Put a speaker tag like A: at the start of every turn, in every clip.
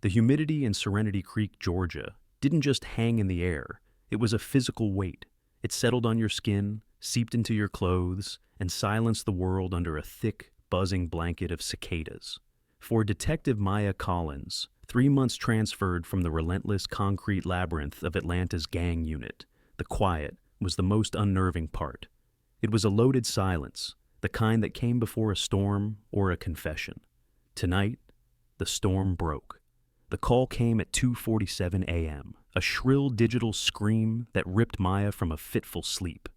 A: The humidity in Serenity Creek, Georgia, didn't just hang in the air. It was a physical weight. It settled on your skin, seeped into your clothes, and silenced the world under a thick, buzzing blanket of cicadas. For Detective Maya Collins, 3 months transferred from the relentless concrete labyrinth of Atlanta's gang unit, the quiet was the most unnerving part. It was a loaded silence, the kind that came before a storm or a confession. Tonight, the storm broke. The call came at 2:47 a.m., a shrill digital scream that ripped Maya from a fitful sleep.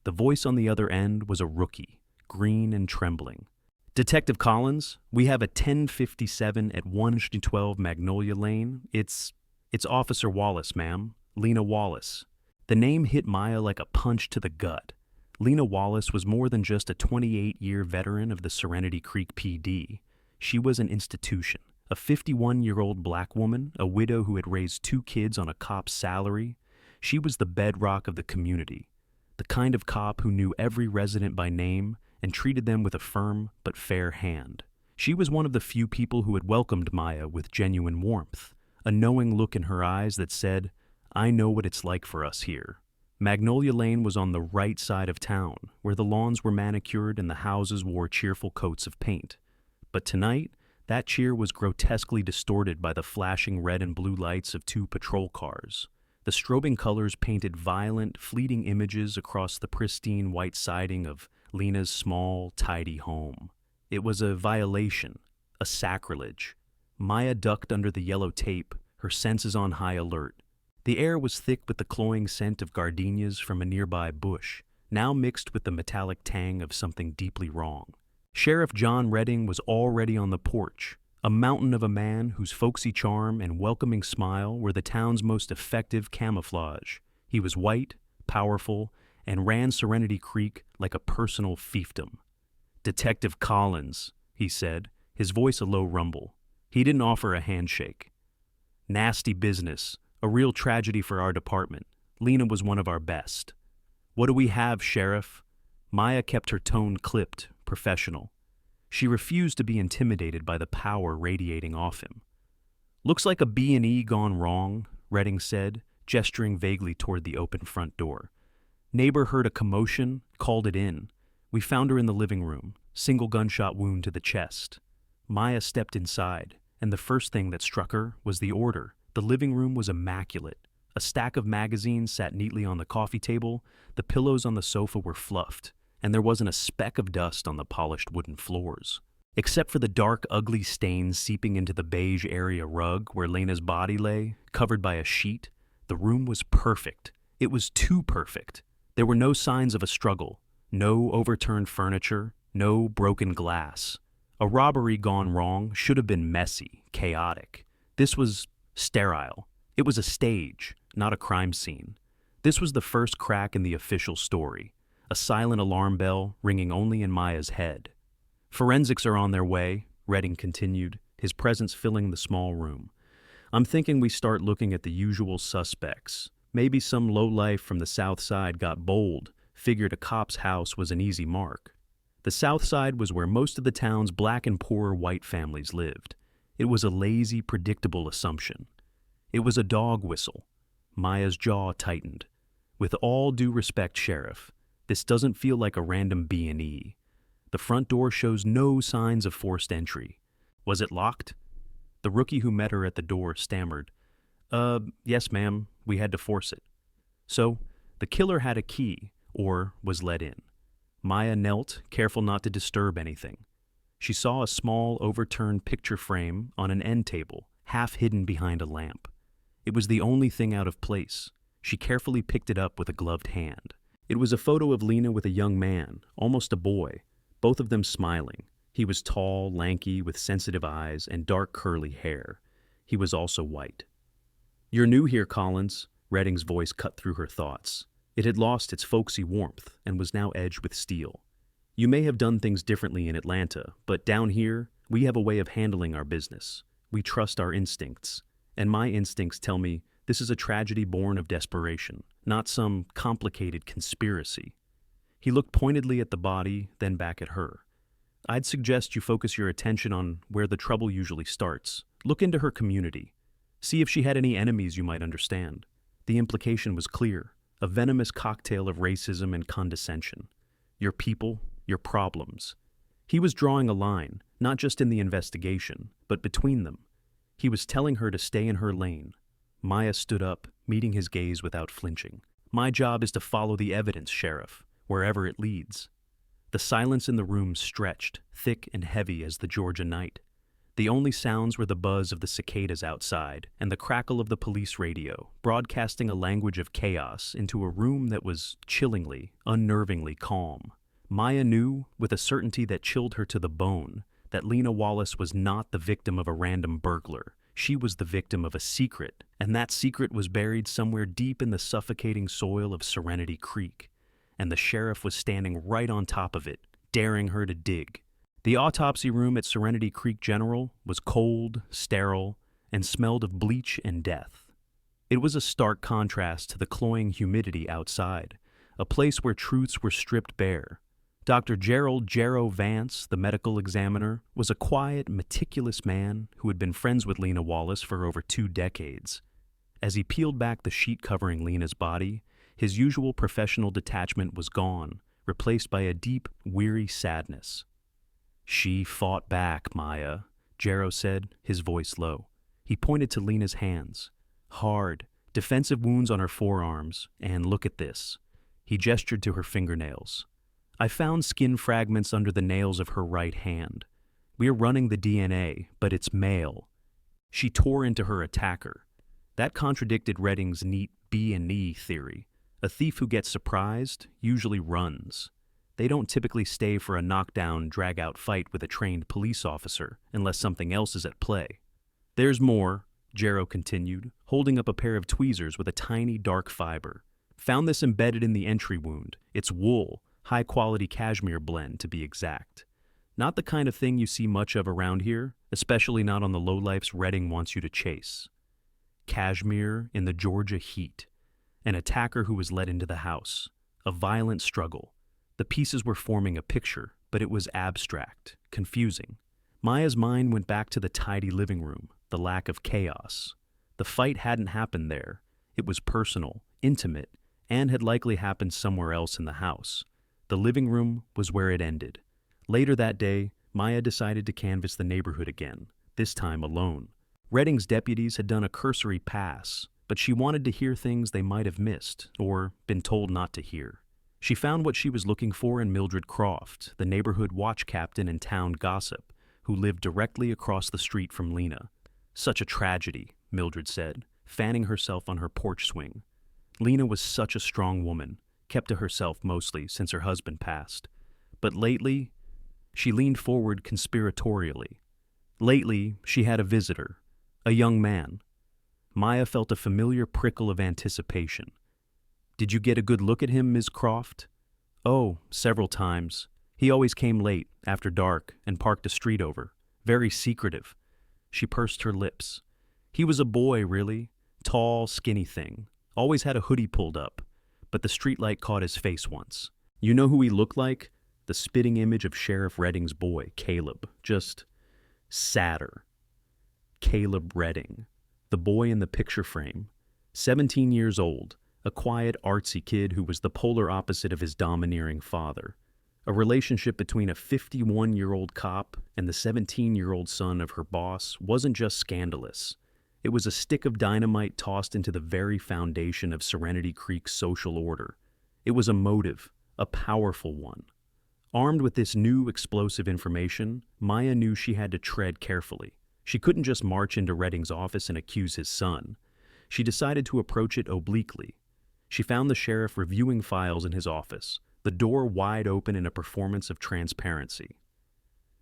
A: The voice on the other end was a rookie, green and trembling. "Detective Collins, we have a 1057 at 112 Magnolia Lane. It's Officer Wallace, ma'am. Lena Wallace." The name hit Maya like a punch to the gut. Lena Wallace was more than just a 28-year veteran of the Serenity Creek PD. She was an institution. A 51-year-old black woman, a widow who had raised 2 kids on a cop's salary. She was the bedrock of the community, the kind of cop who knew every resident by name and treated them with a firm but fair hand. She was one of the few people who had welcomed Maya with genuine warmth, a knowing look in her eyes that said, "I know what it's like for us here." Magnolia Lane was on the right side of town, where the lawns were manicured and the houses wore cheerful coats of paint. But tonight, that cheer was grotesquely distorted by the flashing red and blue lights of 2 patrol cars. The strobing colors painted violent, fleeting images across the pristine white siding of Lena's small, tidy home. It was a violation, a sacrilege. Maya ducked under the yellow tape, her senses on high alert. The air was thick with the cloying scent of gardenias from a nearby bush, now mixed with the metallic tang of something deeply wrong. Sheriff John Redding was already on the porch, a mountain of a man whose folksy charm and welcoming smile were the town's most effective camouflage. He was white, powerful, and ran Serenity Creek like a personal fiefdom. "Detective Collins," he said, his voice a low rumble. He didn't offer a handshake. "Nasty business, a real tragedy for our department. Lena was one of our best." "What do we have, Sheriff?" Maya kept her tone clipped, professional. She refused to be intimidated by the power radiating off him. "Looks like a B&E gone wrong," Redding said, gesturing vaguely toward the open front door. "Neighbor heard a commotion, called it in. We found her in the living room, single gunshot wound to the chest." Maya stepped inside, and the first thing that struck her was the order. The living room was immaculate. A stack of magazines sat neatly on the coffee table, the pillows on the sofa were fluffed, and there wasn't a speck of dust on the polished wooden floors. Except for the dark, ugly stains seeping into the beige area rug where Lena's body lay, covered by a sheet, the room was perfect. It was too perfect. There were no signs of a struggle, no overturned furniture, no broken glass. A robbery gone wrong should have been messy, chaotic. This was sterile. It was a stage, not a crime scene. This was the first crack in the official story. A silent alarm bell ringing only in Maya's head. "Forensics are on their way," Redding continued, his presence filling the small room. "I'm thinking we start looking at the usual suspects. Maybe some lowlife from the South Side got bold, figured a cop's house was an easy mark." The South Side was where most of the town's black and poor white families lived. It was a lazy, predictable assumption. It was a dog whistle. Maya's jaw tightened. "With all due respect, Sheriff, this doesn't feel like a random B&E. The front door shows no signs of forced entry. Was it locked?" The rookie who met her at the door stammered, Yes, ma'am, we had to force it." So, the killer had a key, or was let in. Maya knelt, careful not to disturb anything. She saw a small, overturned picture frame on an end table, half hidden behind a lamp. It was the only thing out of place. She carefully picked it up with a gloved hand. It was a photo of Lena with a young man, almost a boy, both of them smiling. He was tall, lanky, with sensitive eyes and dark curly hair. He was also white. "You're new here, Collins," Redding's voice cut through her thoughts. It had lost its folksy warmth and was now edged with steel. "You may have done things differently in Atlanta, but down here, we have a way of handling our business. We trust our instincts. And my instincts tell me this is a tragedy born of desperation, not some complicated conspiracy." He looked pointedly at the body, then back at her. I'd suggest you focus your attention on where the trouble usually starts. Look into her community. See if she had any enemies you might understand. The implication was clear, a venomous cocktail of racism and condescension. Your people, your problems. He was drawing a line, not just in the investigation, but between them. He was telling her to stay in her lane. Maya stood up, meeting his gaze without flinching. My job is to follow the evidence, Sheriff, wherever it leads. The silence in the room stretched, thick and heavy as the Georgia night. The only sounds were the buzz of the cicadas outside and the crackle of the police radio, broadcasting a language of chaos into a room that was chillingly, unnervingly calm. Maya knew, with a certainty that chilled her to the bone, that Lena Wallace was not the victim of a random burglar. She was the victim of a secret, and that secret was buried somewhere deep in the suffocating soil of Serenity Creek. And the sheriff was standing right on top of it, daring her to dig. The autopsy room at Serenity Creek General was cold, sterile, and smelled of bleach and death. It was a stark contrast to the cloying humidity outside, a place where truths were stripped bare. Dr. Gerald Jero Vance, the medical examiner, was a quiet, meticulous man who had been friends with Lena Wallace for over 2 decades. As he peeled back the sheet covering Lena's body, his usual professional detachment was gone, replaced by a deep, weary sadness. "She fought back, Maya," Jero said, his voice low. He pointed to Lena's hands. Hard, defensive wounds on her forearms, and look at this. He gestured to her fingernails. "I found skin fragments under the nails of her right hand. We're running the DNA, but it's male." She tore into her attacker. That contradicted Redding's neat B&E theory. A thief who gets surprised usually runs. They don't typically stay for a knockdown, drag-out fight with a trained police officer unless something else is at play. "There's more," Jero continued, holding up a pair of tweezers with a tiny dark fiber. "Found this embedded in the entry wound. It's wool, high-quality cashmere blend to be exact. Not the kind of thing you see much of around here, especially not on the lowlifes Redding wants you to chase. Cashmere in the Georgia heat. An attacker who was let into the house. A violent struggle. The pieces were forming a picture, but it was abstract, confusing. Maya's mind went back to the tidy living room, the lack of chaos. The fight hadn't happened there. It was personal, intimate, and had likely happened somewhere else in the house. The living room was where it ended. Later that day, Maya decided to canvass the neighborhood again, this time alone. Redding's deputies had done a cursory pass, but she wanted to hear things they might have missed or been told not to hear. She found what she was looking for in Mildred Croft, the neighborhood watch captain and town gossip, who lived directly across the street from Lena. "Such a tragedy," Mildred said, fanning herself on her porch swing. Lena was such a strong woman, kept to herself mostly since her husband passed. But lately, she leaned forward conspiratorially. Lately, she had a visitor, a young man. Maya felt a familiar prickle of anticipation. "Did you get a good look at him, Ms. Croft?" "Oh, several times. He always came late, after dark, and parked a street over. Very secretive." She pursed her lips. "He was a boy, really. Tall, skinny thing. Always had a hoodie pulled up. But the streetlight caught his face once. You know who he looked like? The spitting image of Sheriff Redding's boy, Caleb. Just sadder. Caleb Redding. The boy in the picture frame. 17 years old. A quiet, artsy kid who was the polar opposite of his domineering father. A relationship between a 51-year-old cop and the 17-year-old son of her boss wasn't just scandalous. It was a stick of dynamite tossed into the very foundation of Serenity Creek's social order. It was a motive, a powerful one. Armed with this new, explosive information, Maya knew she had to tread carefully. She couldn't just march into Redding's office and accuse his son. She decided to approach it obliquely. She found the sheriff reviewing files in his office, the door wide open in a performance of transparency.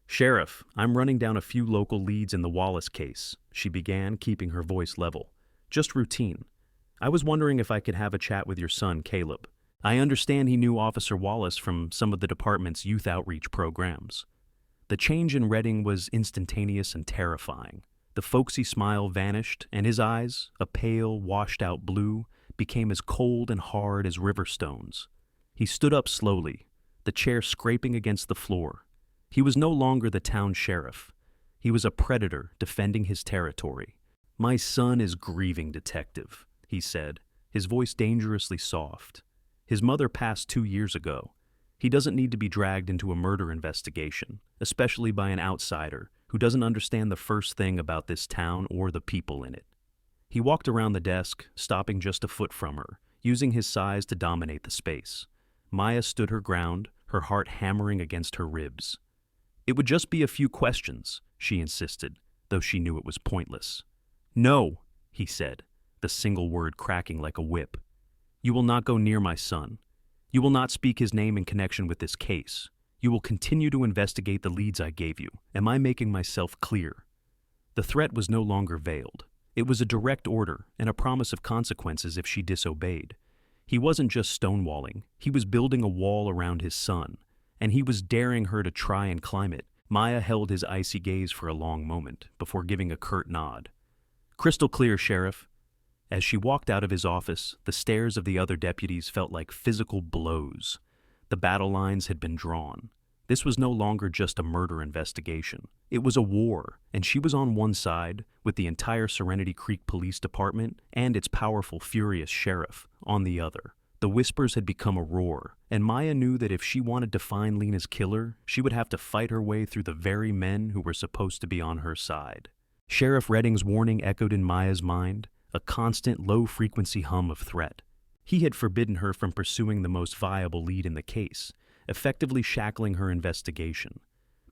A: "Sheriff, I'm running down a few local leads in the Wallace case," she began, keeping her voice level. "Just routine. I was wondering if I could have a chat with your son, Caleb. I understand he knew Officer Wallace from some of the department's youth outreach programs." The change in Redding was instantaneous and terrifying. The folksy smile vanished, and his eyes, a pale, washed-out blue, became as cold and hard as river stones. He stood up slowly, the chair scraping against the floor. He was no longer the town sheriff. He was a predator defending his territory. "My son is grieving, detective," he said, his voice dangerously soft. "His mother passed 2 years ago. He doesn't need to be dragged into a murder investigation, especially by an outsider who doesn't understand the first thing about this town or the people in it." He walked around the desk, stopping just a foot from her, using his size to dominate the space. Maya stood her ground, her heart hammering against her ribs. "It would just be a few questions," she insisted, though she knew it was pointless. "No," he said, the single word cracking like a whip. "You will not go near my son. You will not speak his name in connection with this case. You will continue to investigate the leads I gave you. Am I making myself clear?" The threat was no longer veiled. It was a direct order and a promise of consequences if she disobeyed. He wasn't just stonewalling, he was building a wall around his son, and he was daring her to try and climb it. Maya held his icy gaze for a long moment before giving a curt nod. "Crystal clear, Sheriff." As she walked out of his office, the stares of the other deputies felt like physical blows. The battle lines had been drawn. This was no longer just a murder investigation. It was a war, and she was on one side, with the entire Serenity Creek Police Department and its powerful, furious sheriff on the other. The whispers had become a roar, and Maya knew that if she wanted to find Lena's killer, she would have to fight her way through the very men who were supposed to be on her side. Sheriff Redding's warning echoed in Maya's mind, a constant, low-frequency hum of threat. He had forbidden her from pursuing the most viable lead in the case, effectively shackling her investigation.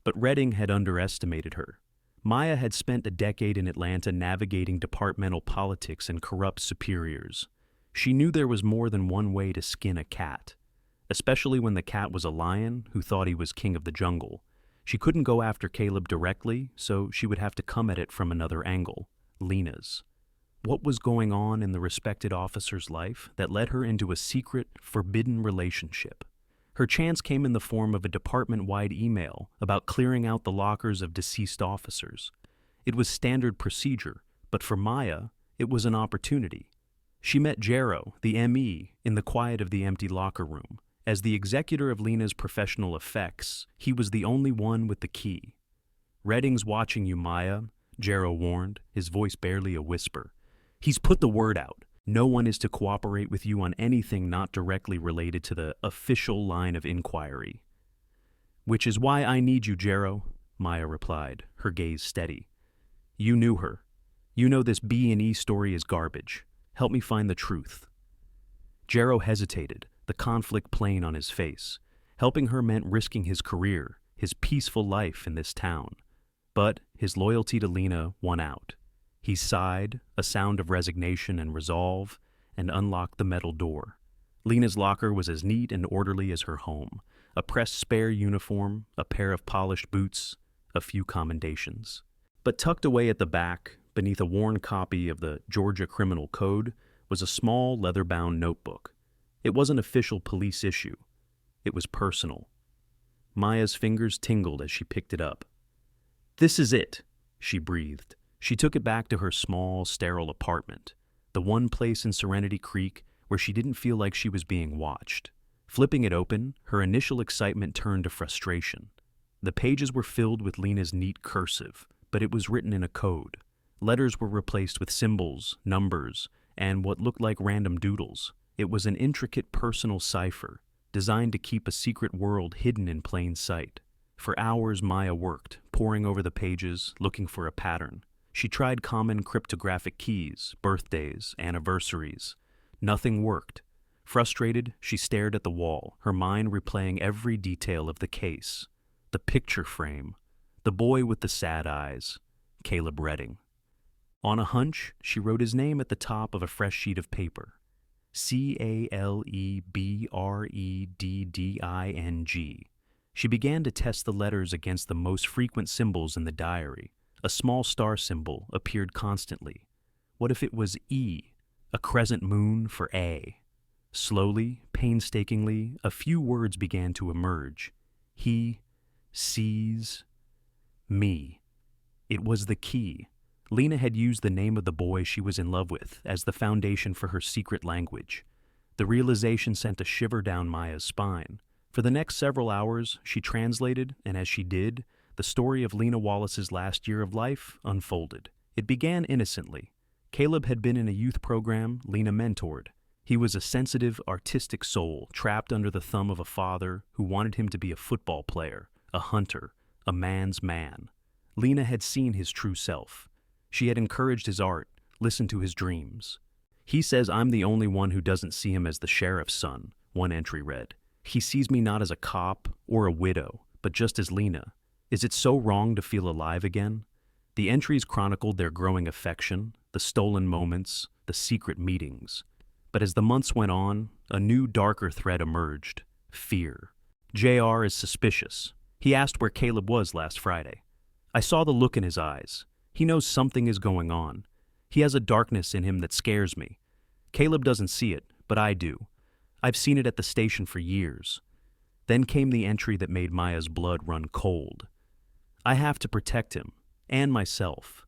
A: But Redding had underestimated her. Maya had spent a decade in Atlanta navigating departmental politics and corrupt superiors. She knew there was more than one way to skin a cat, especially when the cat was a lion who thought he was king of the jungle. She couldn't go after Caleb directly, so she would have to come at it from another angle, Lena's. What was going on in the respected officer's life that led her into a secret, forbidden relationship? Her chance came in the form of a department-wide email about clearing out the lockers of deceased officers. It was standard procedure, but for Maya, it was an opportunity. She met Jarrow, the ME, in the quiet of the empty locker room. As the executor of Lena's professional effects, he was the only one with the key. "Redding's watching you, Maya," Jarrow warned, his voice barely a whisper. "He's put the word out. No one is to cooperate with you on anything not directly related to the official line of inquiry." "Which is why I need you, Jarrow," Maya replied, her gaze steady. "You knew her. You know this B&E story is garbage. Help me find the truth." Jarrow hesitated, the conflict plain on his face. Helping her meant risking his career, his peaceful life in this town. But his loyalty to Lena won out. He sighed, a sound of resignation and resolve, and unlocked the metal door. Lena's locker was as neat and orderly as her home. A pressed spare uniform, a pair of polished boots, a few commendations. But tucked away at the back, beneath a worn copy of the Georgia Criminal Code, was a small leather-bound notebook. It wasn't official police issue. It was personal. Maya's fingers tingled as she picked it up. "This is it," she breathed. She took it back to her small, sterile apartment, the one place in Serenity Creek where she didn't feel like she was being watched. Flipping it open, her initial excitement turned to frustration. The pages were filled with Lena's neat cursive, but it was written in a code. Letters were replaced with symbols, numbers, and what looked like random doodles. It was an intricate personal cipher, designed to keep a secret world hidden in plain sight. For hours Maya worked, poring over the pages, looking for a pattern. She tried common cryptographic keys, birthdays, anniversaries. Nothing worked. Frustrated, she stared at the wall, her mind replaying every detail of the case. The picture frame. The boy with the sad eyes. Caleb Redding. On a hunch, she wrote his name at the top of a fresh sheet of paper. Calebredding. She began to test the letters against the most frequent symbols in the diary. A small star symbol appeared constantly. What if it was E, a crescent moon for A? Slowly, painstakingly, a few words began to emerge. He sees me. It was the key. Lena had used the name of the boy she was in love with as the foundation for her secret language. The realization sent a shiver down Maya's spine. For the next several hours, she translated, and as she did, the story of Lena Wallace's last year of life unfolded. It began innocently. Caleb had been in a youth program Lena mentored. He was a sensitive, artistic soul trapped under the thumb of a father who wanted him to be a football player, a hunter, a man's man. Lena had seen his true self. She had encouraged his art, listened to his dreams. "He says I'm the only one who doesn't see him as the sheriff's son," one entry read. "He sees me not as a cop or a widow, but just as Lena. Is it so wrong to feel alive again?" The entries chronicled their growing affection, the stolen moments, the secret meetings. But as the months went on, a new, darker thread emerged: fear. JR is suspicious. He asked where Caleb was last Friday. "I saw the look in his eyes. He knows something is going on. He has a darkness in him that scares me. Caleb doesn't see it, but I do. I've seen it at the station for years." Then came the entry that made Maya's blood run cold. "I have to protect him, and myself.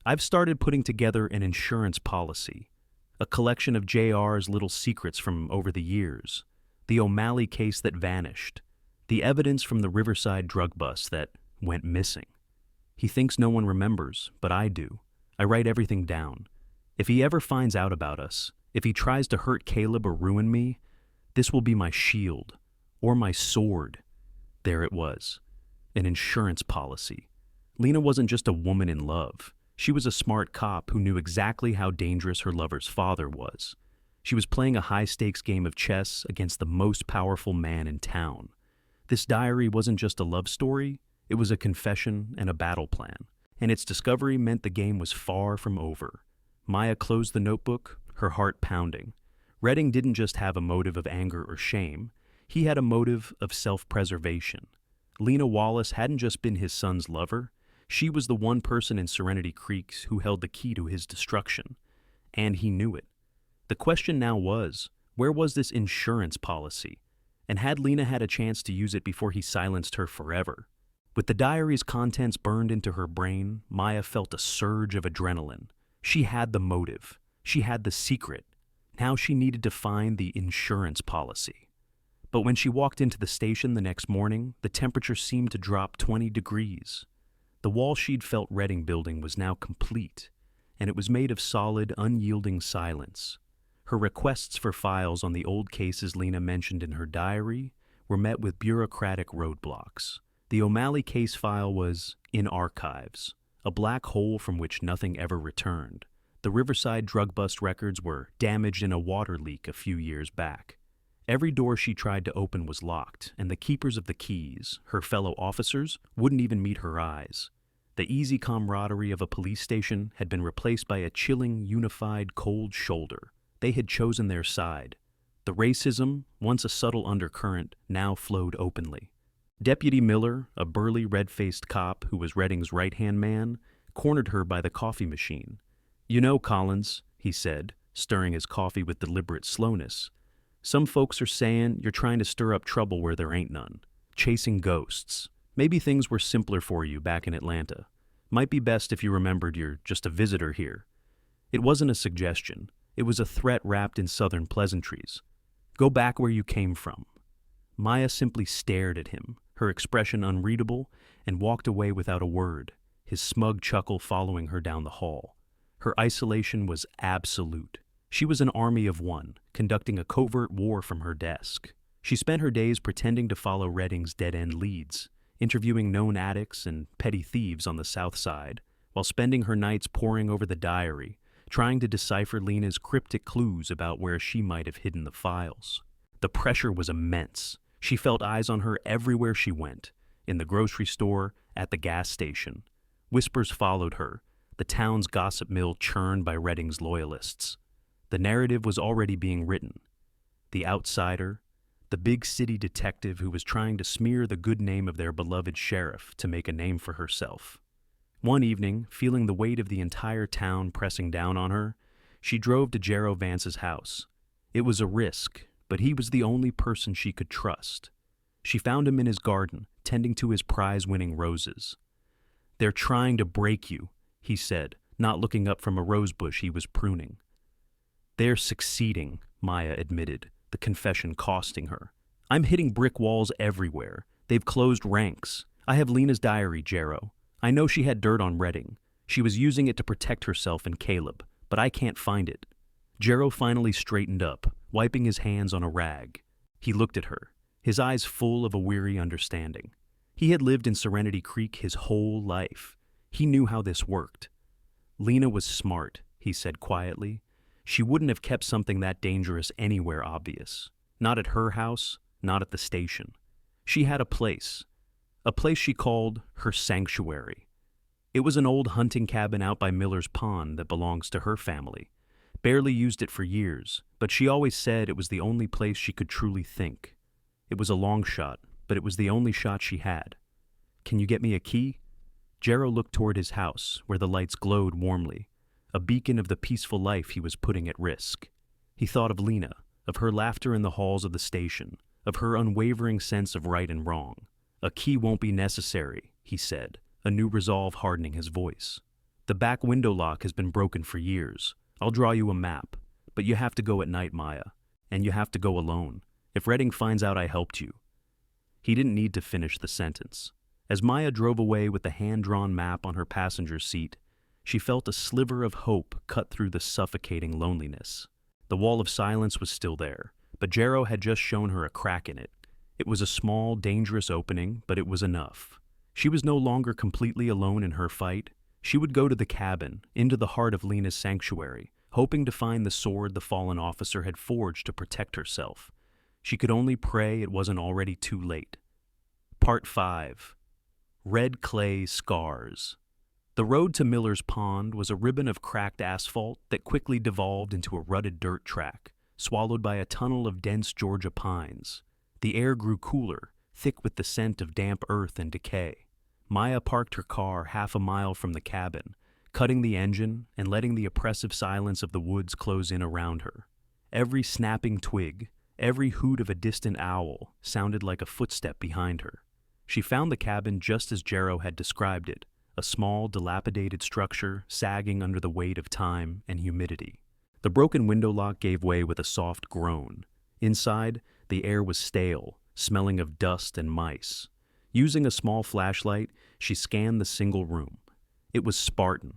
A: I've started putting together an insurance policy, a collection of JR's little secrets from over the years, the O'Malley case that vanished, the evidence from the Riverside drug bust that went missing. He thinks no one remembers, but I do. I write everything down. If he ever finds out about us, if he tries to hurt Caleb or ruin me, this will be my shield, or my sword." There it was, an insurance policy. Lena wasn't just a woman in love. She was a smart cop who knew exactly how dangerous her lover's father was. She was playing a high-stakes game of chess against the most powerful man in town. This diary wasn't just a love story, it was a confession and a battle plan. And its discovery meant the game was far from over. Maya closed the notebook, her heart pounding. Redding didn't just have a motive of anger or shame. He had a motive of self-preservation. Lena Wallace hadn't just been his son's lover. She was the one person in Serenity Creek who held the key to his destruction. And he knew it. The question now was, where was this insurance policy? And had Lena had a chance to use it before he silenced her forever? With the diary's contents burned into her brain, Maya felt a surge of adrenaline. She had the motive. She had the secret. Now she needed to find the insurance policy. But when she walked into the station the next morning, the temperature seemed to drop 20 degrees. The wall she'd felt Redding building was now complete, and it was made of solid, unyielding silence. Her requests for files on the old cases Lena mentioned in her diary were met with bureaucratic roadblocks. The O'Malley case file was in archives, a black hole from which nothing ever returned. The Riverside drug bust records were damaged in a water leak a few years back. Every door she tried to open was locked, and the keepers of the keys, her fellow officers, wouldn't even meet her eyes. The easy camaraderie of a police station had been replaced by a chilling, unified, cold shoulder. They had chosen their side. The racism, once a subtle undercurrent, now flowed openly. Deputy Miller, a burly, red-faced cop who was Redding's right-hand man, cornered her by the coffee machine. "You know, Collins," he said, stirring his coffee with deliberate slowness, "some folks are saying you're trying to stir up trouble where there ain't none. Chasing ghosts. Maybe things were simpler for you back in Atlanta. Might be best if you remembered you're just a visitor here." It wasn't a suggestion. It was a threat wrapped in southern pleasantries. "Go back where you came from." Maya simply stared at him, her expression unreadable, and walked away without a word, his smug chuckle following her down the hall. Her isolation was absolute. She was an army of one, conducting a covert war from her desk. She spent her days pretending to follow Redding's dead-end leads, interviewing known addicts and petty thieves on the South Side, while spending her nights poring over the diary, trying to decipher Lena's cryptic clues about where she might have hidden the files. The pressure was immense. She felt eyes on her everywhere she went, in the grocery store, at the gas station. Whispers followed her, the town's gossip mill churned by Redding's loyalists. The narrative was already being written. The outsider, the big city detective who was trying to smear the good name of their beloved sheriff to make a name for herself. One evening, feeling the weight of the entire town pressing down on her, she drove to Jero Vance's house. It was a risk, but he was the only person she could trust. She found him in his garden, tending to his prize-winning roses. "They're trying to break you," he said, not looking up from a rosebush he was pruning. "They're succeeding," Maya admitted, the confession costing her. I'm hitting brick walls everywhere. They've closed ranks. I have Lena's diary, Jero. I know she had dirt on Redding. She was using it to protect herself and Caleb, but I can't find it. Jero finally straightened up, wiping his hands on a rag. He looked at her, his eyes full of a weary understanding. He had lived in Serenity Creek his whole life. He knew how this worked. Lena was smart, he said quietly. She wouldn't have kept something that dangerous anywhere obvious. Not at her house, not at the station. She had a place she called her sanctuary. It was an old hunting cabin out by Miller's Pond that belongs to her family. Barely used it for years, but she always said it was the only place she could truly think. It was a long shot, but it was the only shot she had. Can you get me a key? Jero looked toward his house, where the lights glowed warmly, a beacon of the peaceful life he was putting at risk. He thought of Lena, of her laughter in the halls of the station, of her unwavering sense of right and wrong. A key won't be necessary, he said, a new resolve hardening his voice. The back window lock has been broken for years. I'll draw you a map, but you have to go at night, Maya, and you have to go alone. If Redding finds out I helped you. He didn't need to finish the sentence. As Maya drove away with the hand-drawn map on her passenger seat, she felt a sliver of hope cut through the suffocating loneliness. The wall of silence was still there, but Jero had just shown her a crack in it. It was a small, dangerous opening, but it was enough. She was no longer completely alone in her fight. She would go to the cabin, into the heart of Lena's sanctuary, hoping to find the sword the fallen officer had forged to protect herself. She could only pray it wasn't already too late. Part 5. Red Clay Scars. The road to Miller's Pond was a ribbon of cracked asphalt that quickly devolved into a rutted dirt track, swallowed by a tunnel of dense Georgia pines. The air grew cooler, thick with the scent of damp earth and decay. Maya parked her car half a mile from the cabin, cutting the engine and letting the oppressive silence of the woods close in around her. Every snapping twig, every hoot of a distant owl sounded like a footstep behind her. She found the cabin just as Jero had described it, a small, dilapidated structure sagging under the weight of time and humidity. The broken window lock gave way with a soft groan. Inside, the air was stale, smelling of dust and mice. Using a small flashlight, she scanned the single room. It was Spartan.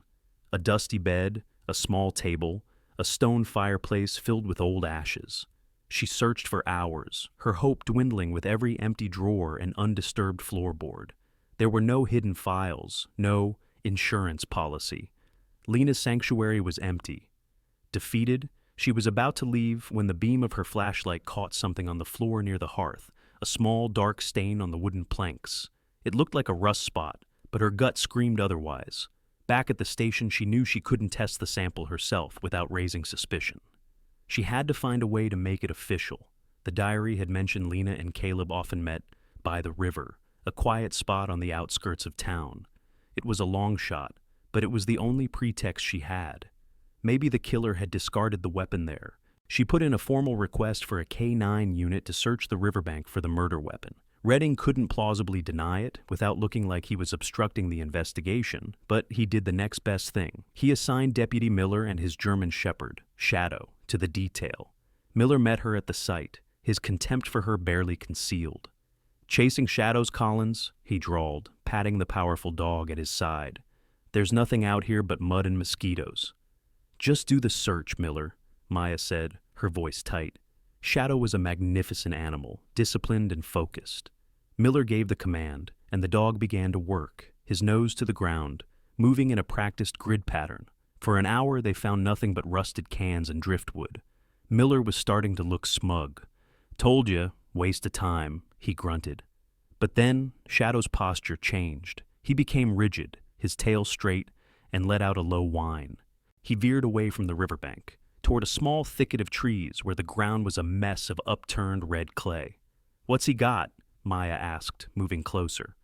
A: A dusty bed, a small table, a stone fireplace filled with old ashes. She searched for hours, her hope dwindling with every empty drawer and undisturbed floorboard. There were no hidden files, no insurance policy. Lena's sanctuary was empty. Defeated, she was about to leave when the beam of her flashlight caught something on the floor near the hearth, a small dark stain on the wooden planks. It looked like a rust spot, but her gut screamed otherwise. Back at the station, she knew she couldn't test the sample herself without raising suspicion. She had to find a way to make it official. The diary had mentioned Lena and Caleb often met by the river, a quiet spot on the outskirts of town. It was a long shot, but it was the only pretext she had. Maybe the killer had discarded the weapon there. She put in a formal request for a K-9 unit to search the riverbank for the murder weapon. Redding couldn't plausibly deny it without looking like he was obstructing the investigation, but he did the next best thing. He assigned Deputy Miller and his German shepherd, Shadow, to the detail. Miller met her at the site, his contempt for her barely concealed. "Chasing shadows, Collins," he drawled, patting the powerful dog at his side. "There's nothing out here but mud and mosquitoes." "Just do the search, Miller," Maya said, her voice tight. Shadow was a magnificent animal, disciplined and focused. Miller gave the command, and the dog began to work, his nose to the ground, moving in a practiced grid pattern. For an hour they found nothing but rusted cans and driftwood. Miller was starting to look smug. "Told you, waste of time," he grunted. But then Shadow's posture changed. He became rigid, his tail straight, and let out a low whine. He veered away from the riverbank, toward a small thicket of trees where the ground was a mess of upturned red clay. "What's he got?" Maya asked, moving closer.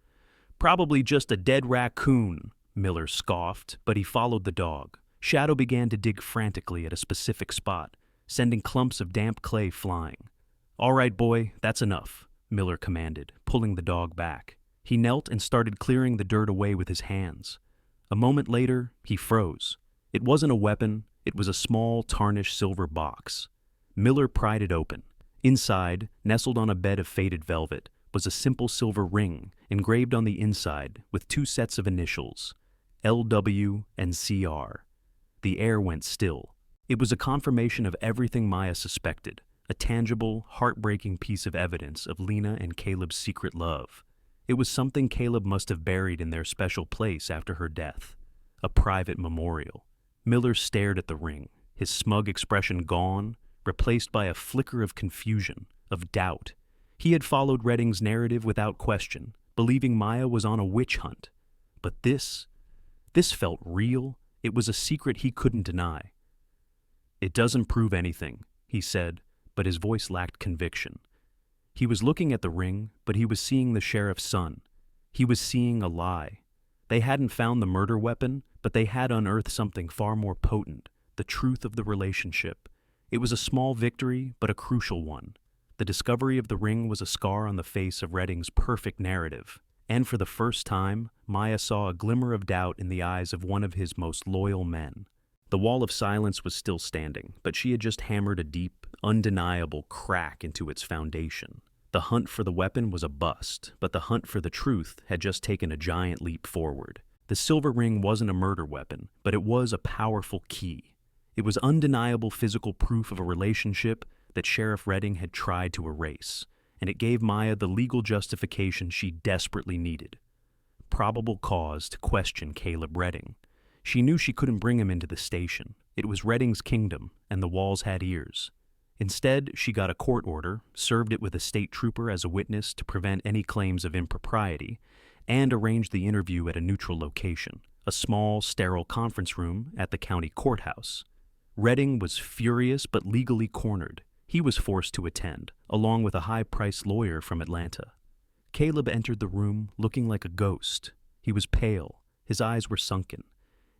A: "Probably just a dead raccoon," Miller scoffed, but he followed the dog. Shadow began to dig frantically at a specific spot, sending clumps of damp clay flying. "All right, boy, that's enough," Miller commanded, pulling the dog back. He knelt and started clearing the dirt away with his hands. A moment later, he froze. It wasn't a weapon, it was a small, tarnished silver box. Miller pried it open. Inside, nestled on a bed of faded velvet, was a simple silver ring engraved on the inside with two sets of initials, LW and CR. The air went still. It was a confirmation of everything Maya suspected, a tangible, heartbreaking piece of evidence of Lena and Caleb's secret love. It was something Caleb must have buried in their special place after her death, a private memorial. Miller stared at the ring, his smug expression gone, replaced by a flicker of confusion, of doubt. He had followed Redding's narrative without question, believing Maya was on a witch hunt. But this felt real. It was a secret he couldn't deny. "It doesn't prove anything," he said, but his voice lacked conviction. He was looking at the ring, but he was seeing the sheriff's son. He was seeing a lie. They hadn't found the murder weapon, but they had unearthed something far more potent, the truth of the relationship. It was a small victory, but a crucial one. The discovery of the ring was a scar on the face of Redding's perfect narrative, and for the first time, Maya saw a glimmer of doubt in the eyes of one of his most loyal men. The wall of silence was still standing, but she had just hammered a deep, undeniable crack into its foundation. The hunt for the weapon was a bust, but the hunt for the truth had just taken a giant leap forward. The silver ring wasn't a murder weapon, but it was a powerful key. It was undeniable physical proof of a relationship that Sheriff Redding had tried to erase, and it gave Maya the legal justification she desperately needed. Probable cause to question Caleb Redding. She knew she couldn't bring him into the station. It was Redding's kingdom, and the walls had ears. Instead, she got a court order, served it with a state trooper as a witness to prevent any claims of impropriety, and arranged the interview at a neutral location, a small, sterile conference room at the county courthouse. Redding was furious but legally cornered. He was forced to attend, along with a high-priced lawyer from Atlanta. Caleb entered the room looking like a ghost. He was pale, his eyes were sunken,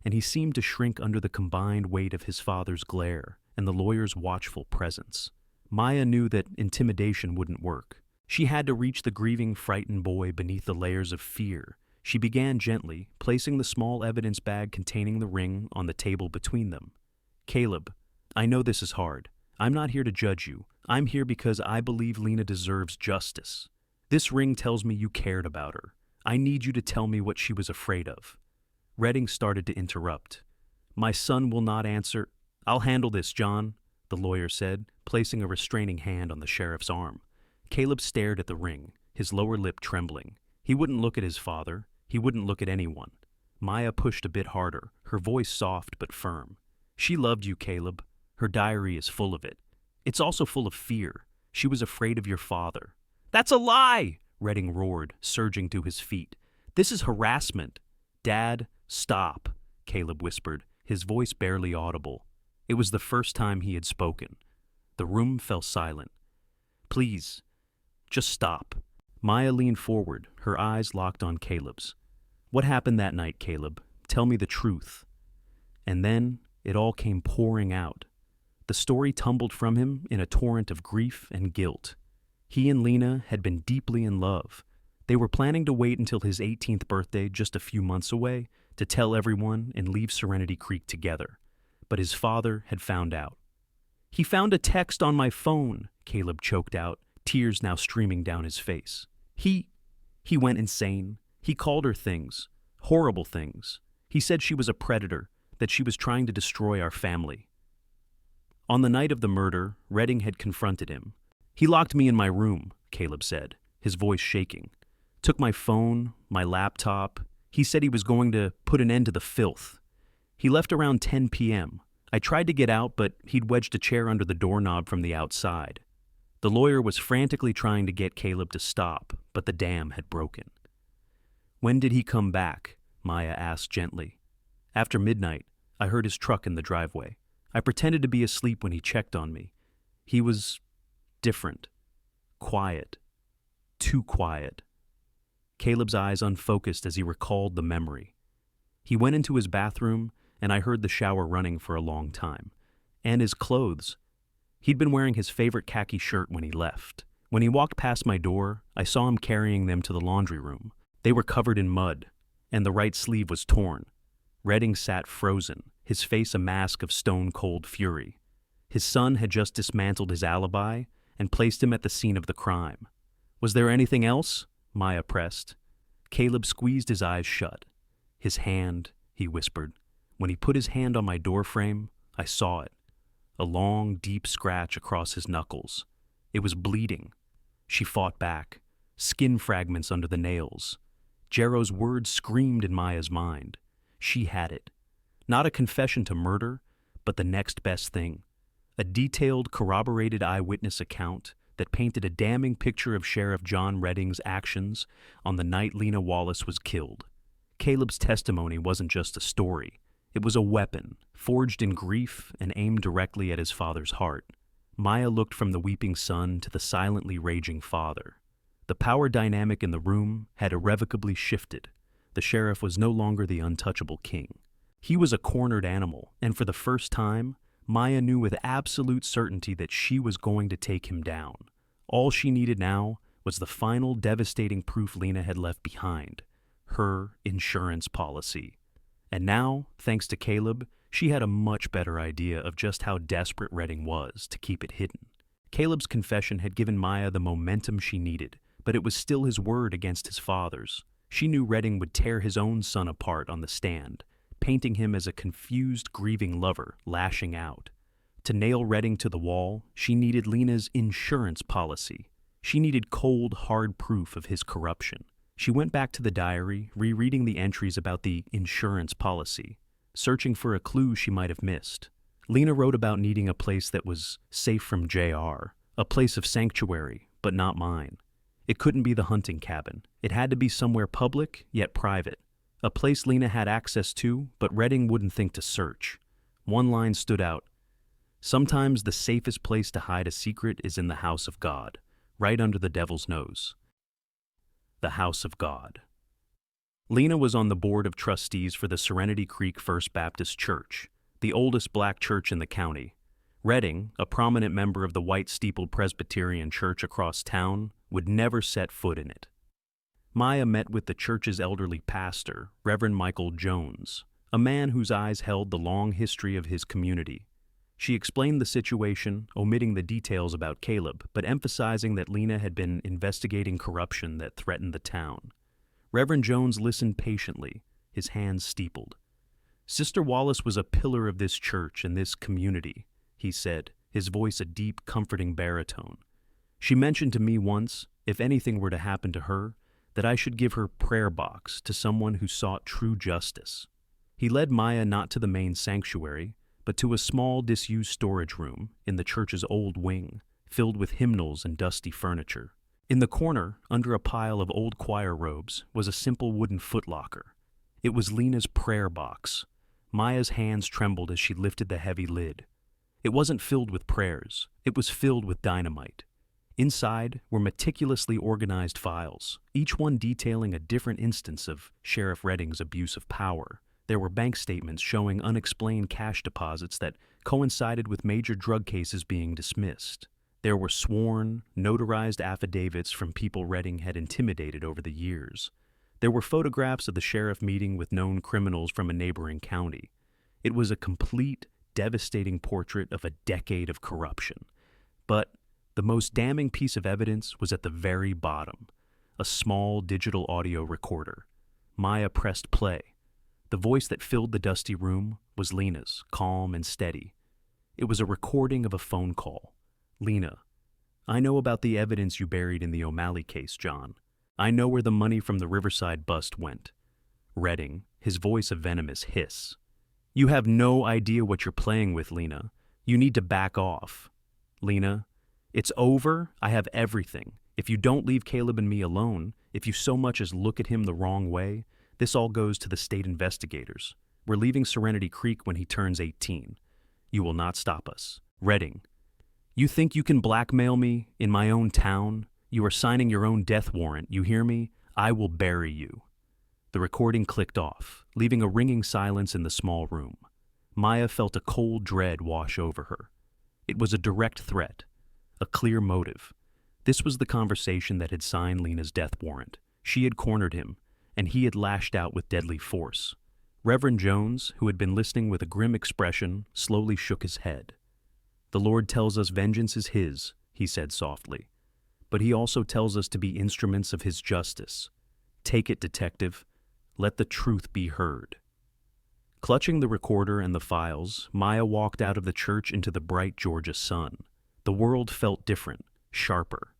A: and he seemed to shrink under the combined weight of his father's glare and the lawyer's watchful presence. Maya knew that intimidation wouldn't work. She had to reach the grieving, frightened boy beneath the layers of fear. She began gently, placing the small evidence bag containing the ring on the table between them. "Caleb, I know this is hard. I'm not here to judge you. I'm here because I believe Lena deserves justice. This ring tells me you cared about her. I need you to tell me what she was afraid of." Redding started to interrupt. "My son will not answer." "I'll handle this, John," the lawyer said, placing a restraining hand on the sheriff's arm. Caleb stared at the ring, his lower lip trembling. He wouldn't look at his father. He wouldn't look at anyone. Maya pushed a bit harder, her voice soft but firm. "She loved you, Caleb. Her diary is full of it. It's also full of fear. She was afraid of your father." "That's a lie!" Redding roared, surging to his feet. "This is harassment." "Dad, stop," Caleb whispered, his voice barely audible. It was the first time he had spoken. The room fell silent. "Please, just stop." Maya leaned forward, her eyes locked on Caleb's. "What happened that night, Caleb? Tell me the truth." And then it all came pouring out. The story tumbled from him in a torrent of grief and guilt. He and Lena had been deeply in love. They were planning to wait until his 18th birthday, just a few months away, to tell everyone and leave Serenity Creek together. But his father had found out. "He found a text on my phone," Caleb choked out, tears now streaming down his face. He went insane. He called her things, horrible things. He said she was a predator, that she was trying to destroy our family. On the night of the murder, Redding had confronted him. "He locked me in my room," Caleb said, his voice shaking. "Took my phone, my laptop. He said he was going to put an end to the filth. He left around 10 p.m. I tried to get out, but he'd wedged a chair under the doorknob from the outside." The lawyer was frantically trying to get Caleb to stop, but the dam had broken. "When did he come back?" Maya asked gently. "After midnight. I heard his truck in the driveway. I pretended to be asleep when he checked on me. He was different. Quiet. Too quiet." Caleb's eyes unfocused as he recalled the memory. "He went into his bathroom, and I heard the shower running for a long time. And his clothes. He'd been wearing his favorite khaki shirt when he left. When he walked past my door, I saw him carrying them to the laundry room. They were covered in mud, and the right sleeve was torn." Redding sat frozen, his face a mask of stone-cold fury. His son had just dismantled his alibi, and placed him at the scene of the crime. Was there anything else? Maya pressed. Caleb squeezed his eyes shut. His hand, he whispered. When he put his hand on my doorframe, I saw it. A long, deep scratch across his knuckles. It was bleeding. She fought back, skin fragments under the nails. Jarrow's words screamed in Maya's mind. She had it. Not a confession to murder, but the next best thing. A detailed, corroborated eyewitness account that painted a damning picture of Sheriff John Redding's actions on the night Lena Wallace was killed. Caleb's testimony wasn't just a story. It was a weapon, forged in grief and aimed directly at his father's heart. Maya looked from the weeping son to the silently raging father. The power dynamic in the room had irrevocably shifted. The sheriff was no longer the untouchable king. He was a cornered animal, and for the first time, Maya knew with absolute certainty that she was going to take him down. All she needed now was the final devastating proof Lena had left behind, her insurance policy. And now, thanks to Caleb, she had a much better idea of just how desperate Redding was to keep it hidden. Caleb's confession had given Maya the momentum she needed, but it was still his word against his father's. She knew Redding would tear his own son apart on the stand, painting him as a confused, grieving lover, lashing out. To nail Redding to the wall, she needed Lena's insurance policy. She needed cold, hard proof of his corruption. She went back to the diary, rereading the entries about the insurance policy, searching for a clue she might have missed. Lena wrote about needing a place that was safe from JR, a place of sanctuary, but not mine. It couldn't be the hunting cabin. It had to be somewhere public, yet private. A place Lena had access to, but Redding wouldn't think to search. One line stood out. Sometimes the safest place to hide a secret is in the house of God, right under the devil's nose. The house of God. Lena was on the board of trustees for the Serenity Creek First Baptist Church, the oldest black church in the county. Redding, a prominent member of the white-steepled Presbyterian church across town, would never set foot in it. Maya met with the church's elderly pastor, Reverend Michael Jones, a man whose eyes held the long history of his community. She explained the situation, omitting the details about Caleb, but emphasizing that Lena had been investigating corruption that threatened the town. Reverend Jones listened patiently, his hands steepled. Sister Wallace was a pillar of this church and this community, he said, his voice a deep, comforting baritone. She mentioned to me once, if anything were to happen to her, that I should give her prayer box to someone who sought true justice. He led Maya not to the main sanctuary, but to a small, disused storage room in the church's old wing, filled with hymnals and dusty furniture. In the corner, under a pile of old choir robes, was a simple wooden footlocker. It was Lena's prayer box. Maya's hands trembled as she lifted the heavy lid. It wasn't filled with prayers. It was filled with dynamite. Inside were meticulously organized files, each one detailing a different instance of Sheriff Redding's abuse of power. There were bank statements showing unexplained cash deposits that coincided with major drug cases being dismissed. There were sworn, notarized affidavits from people Redding had intimidated over the years. There were photographs of the sheriff meeting with known criminals from a neighboring county. It was a complete, devastating portrait of a decade of corruption. But the most damning piece of evidence was at the very bottom, a small digital audio recorder. Maya pressed play. The voice that filled the dusty room was Lena's, calm and steady. It was a recording of a phone call. Lena, I know about the evidence you buried in the O'Malley case, John. I know where the money from the Riverside bust went. Redding, his voice a venomous hiss. You have no idea what you're playing with, Lena. You need to back off. Lena, it's over. I have everything. If you don't leave Caleb and me alone, if you so much as look at him the wrong way, this all goes to the state investigators. We're leaving Serenity Creek when he turns 18. You will not stop us. Redding, you think you can blackmail me in my own town? You are signing your own death warrant, you hear me? I will bury you. The recording clicked off, leaving a ringing silence in the small room. Maya felt a cold dread wash over her. It was a direct threat, a clear motive. This was the conversation that had signed Lena's death warrant. She had cornered him, and he had lashed out with deadly force. Reverend Jones, who had been listening with a grim expression, slowly shook his head. The Lord tells us vengeance is his, he said softly. "But he also tells us to be instruments of his justice. Take it, detective. Let the truth be heard." Clutching the recorder and the files, Maya walked out of the church into the bright Georgia sun. The world felt different, sharper.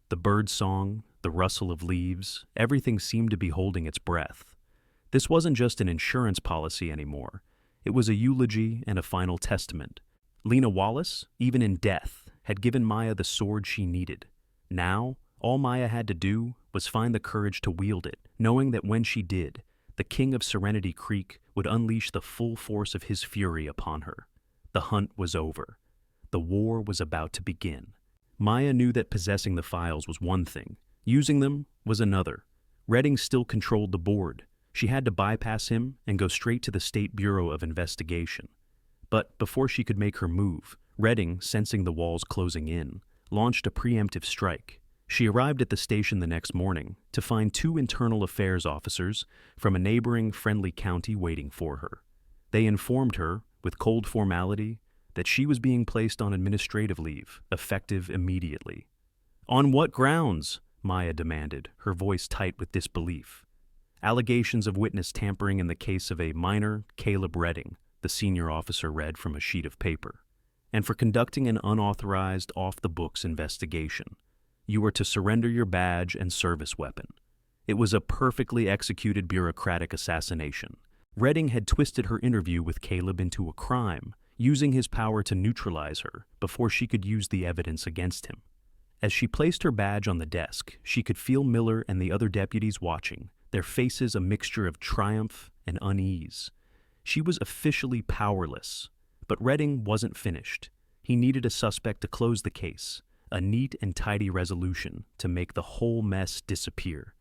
A: The bird song, the rustle of leaves, everything seemed to be holding its breath. This wasn't just an insurance policy anymore. It was a eulogy and a final testament. Lena Wallace, even in death, had given Maya the sword she needed. Now, all Maya had to do was find the courage to wield it, knowing that when she did, the king of Serenity Creek would unleash the full force of his fury upon her. The hunt was over. The war was about to begin. Maya knew that possessing the files was one thing. Using them was another. Redding still controlled the board. She had to bypass him and go straight to the State Bureau of Investigation. But before she could make her move, Redding, sensing the walls closing in, launched a preemptive strike. She arrived at the station the next morning to find 2 internal affairs officers from a neighboring friendly county waiting for her. They informed her, with cold formality, that she was being placed on administrative leave, effective immediately. "On what grounds?" Maya demanded, her voice tight with disbelief. "Allegations of witness tampering in the case of a minor, Caleb Redding," the senior officer read from a sheet of paper, "and for conducting an unauthorized, off-the-books investigation. You are to surrender your badge and service weapon." It was a perfectly executed bureaucratic assassination. Redding had twisted her interview with Caleb into a crime, using his power to neutralize her before she could use the evidence against him. As she placed her badge on the desk, she could feel Miller and the other deputies watching, their faces a mixture of triumph and unease. She was officially powerless, but Redding wasn't finished. He needed a suspect to close the case, a neat and tidy resolution to make the whole mess disappear.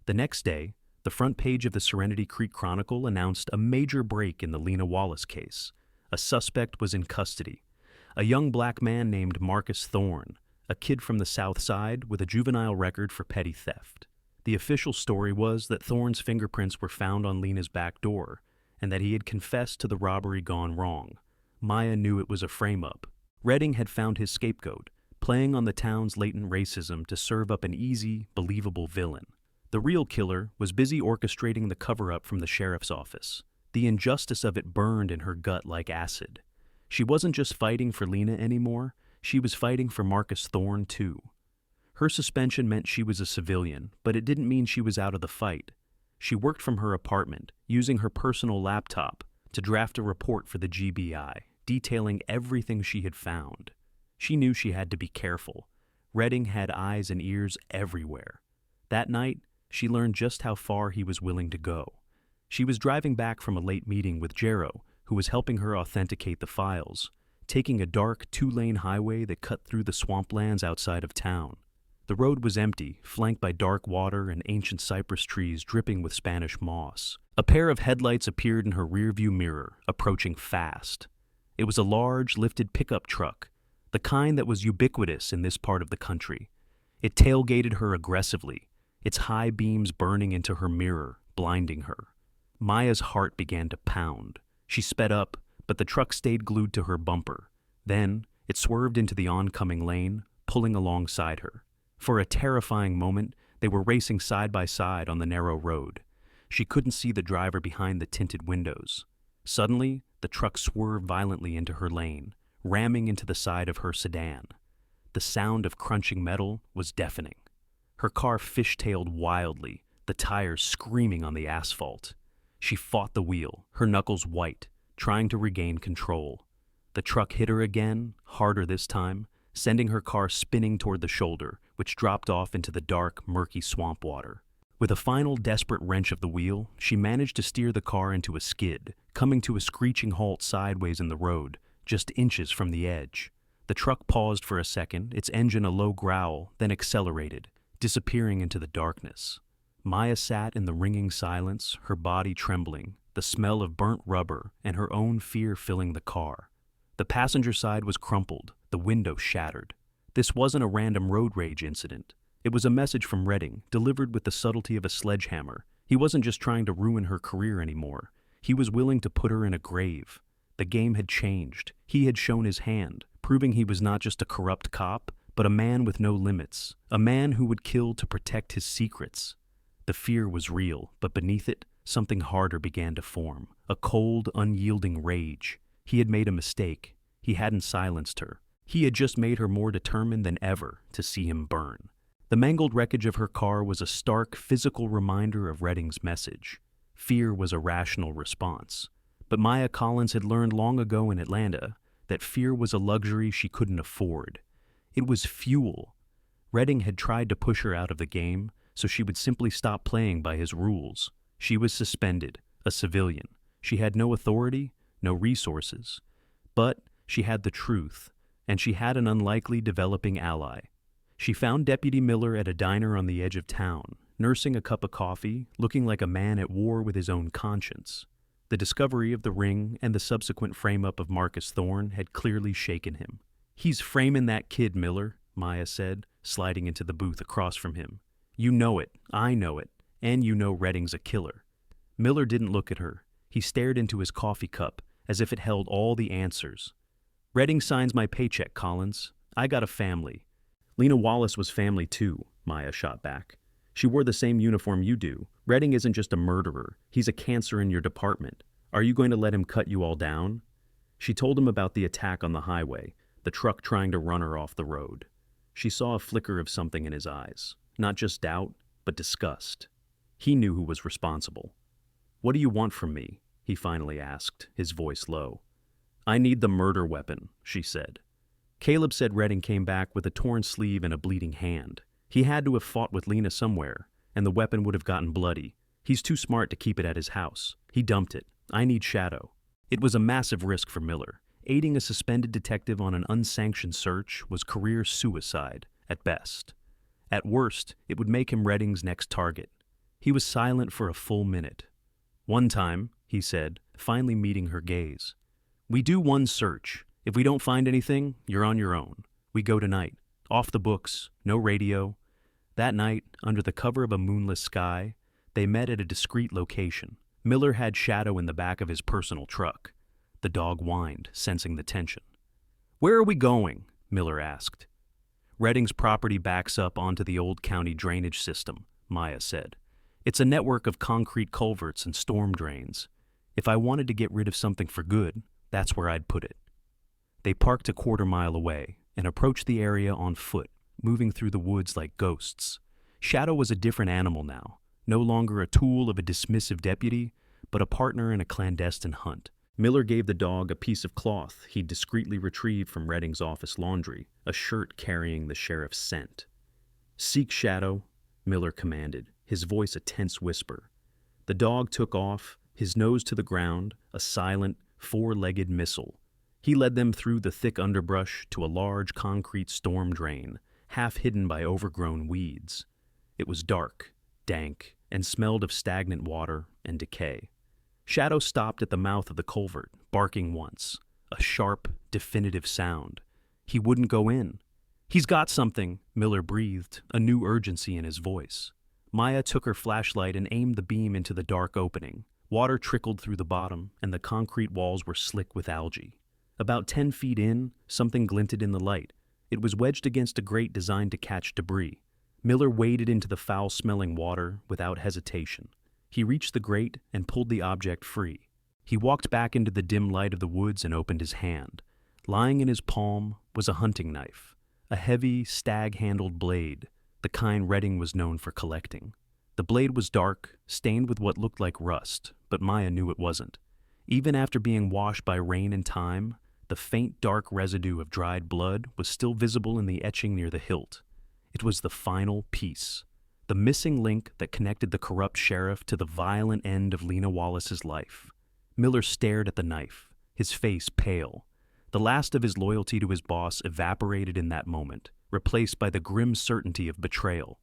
A: The next day, the front page of the Serenity Creek Chronicle announced a major break in the Lena Wallace case. A suspect was in custody. A young black man named Marcus Thorne, a kid from the South Side with a juvenile record for petty theft. The official story was that Thorne's fingerprints were found on Lena's back door, and that he had confessed to the robbery gone wrong. Maya knew it was a frame-up. Redding had found his scapegoat, playing on the town's latent racism to serve up an easy, believable villain. The real killer was busy orchestrating the cover-up from the sheriff's office. The injustice of it burned in her gut like acid. She wasn't just fighting for Lena anymore, she was fighting for Marcus Thorne too. Her suspension meant she was a civilian, but it didn't mean she was out of the fight. She worked from her apartment, using her personal laptop, to draft a report for the GBI, detailing everything she had found. She knew she had to be careful. Redding had eyes and ears everywhere. That night, she learned just how far he was willing to go. She was driving back from a late meeting with Jero, who was helping her authenticate the files, taking a dark 2-lane highway that cut through the swamplands outside of town. The road was empty, flanked by dark water and ancient cypress trees dripping with Spanish moss. A pair of headlights appeared in her rearview mirror, approaching fast. It was a large, lifted pickup truck, the kind that was ubiquitous in this part of the country. It tailgated her aggressively, its high beams burning into her mirror, blinding her. Maya's heart began to pound. She sped up, but the truck stayed glued to her bumper. Then, it swerved into the oncoming lane, pulling alongside her. For a terrifying moment, they were racing side by side on the narrow road. She couldn't see the driver behind the tinted windows. Suddenly, the truck swerved violently into her lane, ramming into the side of her sedan. The sound of crunching metal was deafening. Her car fishtailed wildly, the tires screaming on the asphalt. She fought the wheel, her knuckles white, trying to regain control. The truck hit her again, harder this time, sending her car spinning toward the shoulder, which dropped off into the dark, murky swamp water. With a final desperate wrench of the wheel, she managed to steer the car into a skid, coming to a screeching halt sideways in the road, just inches from the edge. The truck paused for a second, its engine a low growl, then accelerated, disappearing into the darkness. Maya sat in the ringing silence, her body trembling, the smell of burnt rubber and her own fear filling the car. The passenger side was crumpled, the window shattered. This wasn't a random road rage incident. It was a message from Redding, delivered with the subtlety of a sledgehammer. He wasn't just trying to ruin her career anymore. He was willing to put her in a grave. The game had changed. He had shown his hand, proving he was not just a corrupt cop, but a man with no limits, a man who would kill to protect his secrets. The fear was real, but beneath it, something harder began to form, a cold, unyielding rage. He had made a mistake. He hadn't silenced her. He had just made her more determined than ever to see him burn. The mangled wreckage of her car was a stark, physical reminder of Redding's message. Fear was a rational response. But Maya Collins had learned long ago in Atlanta that fear was a luxury she couldn't afford. It was fuel. Redding had tried to push her out of the game, so she would simply stop playing by his rules. She was suspended, a civilian. She had no authority, no resources. But she had the truth, and she had an unlikely developing ally. She found Deputy Miller at a diner on the edge of town, nursing a cup of coffee, looking like a man at war with his own conscience. The discovery of the ring and the subsequent frame-up of Marcus Thorne had clearly shaken him. "He's framing that kid, Miller," Maya said, sliding into the booth across from him. "You know it, I know it, and you know Redding's a killer." Miller didn't look at her. He stared into his coffee cup, as if it held all the answers. "Redding signs my paycheck, Collins. I got a family." "Lena Wallace was family too," Maya shot back. "She wore the same uniform you do. Redding isn't just a murderer. He's a cancer in your department. Are you going to let him cut you all down?" She told him about the attack on the highway, the truck trying to run her off the road. She saw a flicker of something in his eyes. Not just doubt, but disgust. He knew who was responsible. "What do you want from me?" he finally asked, his voice low. "I need the murder weapon," she said. Caleb said Redding came back with a torn sleeve and a bleeding hand. He had to have fought with Lena somewhere, and the weapon would have gotten bloody. He's too smart to keep it at his house. He dumped it. I need Shadow. It was a massive risk for Miller. Aiding a suspended detective on an unsanctioned search was career suicide, at best. At worst, it would make him Redding's next target. He was silent for a full minute. "One time," he said, finally meeting her gaze. "We do one search. If we don't find anything, you're on your own. We go tonight. Off the books, no radio." That night, under the cover of a moonless sky, they met at a discreet location. Miller had Shadow in the back of his personal truck. The dog whined, sensing the tension. "Where are we going?" Miller asked. "Redding's property backs up onto the old county drainage system," Maya said. "It's a network of concrete culverts and storm drains. If I wanted to get rid of something for good, that's where I'd put it." They parked a quarter-mile away and approached the area on foot, moving through the woods like ghosts. Shadow was a different animal now, no longer a tool of a dismissive deputy, but a partner in a clandestine hunt. Miller gave the dog a piece of cloth he'd discreetly retrieved from Redding's office laundry, a shirt carrying the sheriff's scent. "Seek Shadow," Miller commanded, his voice a tense whisper. The dog took off, his nose to the ground, a silent, four-legged missile. He led them through the thick underbrush to a large concrete storm drain, half hidden by overgrown weeds. It was dark, dank, and smelled of stagnant water and decay. Shadow stopped at the mouth of the culvert, barking once, a sharp, definitive sound. He wouldn't go in. "He's got something," Miller breathed, a new urgency in his voice. Maya took her flashlight and aimed the beam into the dark opening. Water trickled through the bottom, and the concrete walls were slick with algae. About 10 feet in, something glinted in the light. It was wedged against a grate designed to catch debris. Miller waded into the foul-smelling water without hesitation. He reached the grate and pulled the object free. He walked back into the dim light of the woods and opened his hand. Lying in his palm was a hunting knife, a heavy, stag-handled blade, the kind Redding was known for collecting. The blade was dark, stained with what looked like rust, but Maya knew it wasn't. Even after being washed by rain and time, the faint dark residue of dried blood was still visible in the etching near the hilt. It was the final piece, the missing link that connected the corrupt sheriff to the violent end of Lena Wallace's life. Miller stared at the knife, his face pale. The last of his loyalty to his boss evaporated in that moment, replaced by the grim certainty of betrayal.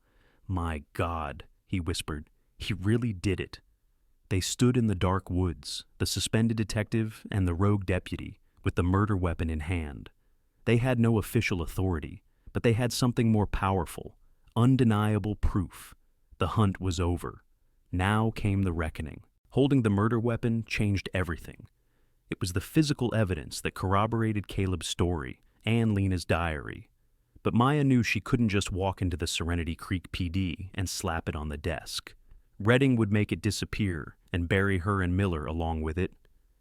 A: "My God," he whispered, "he really did it." They stood in the dark woods, the suspended detective and the rogue deputy, with the murder weapon in hand. They had no official authority, but they had something more powerful, undeniable proof. The hunt was over. Now came the reckoning. Holding the murder weapon changed everything. It was the physical evidence that corroborated Caleb's story and Lena's diary. But Maya knew she couldn't just walk into the Serenity Creek PD and slap it on the desk. Redding would make it disappear and bury her and Miller along with it.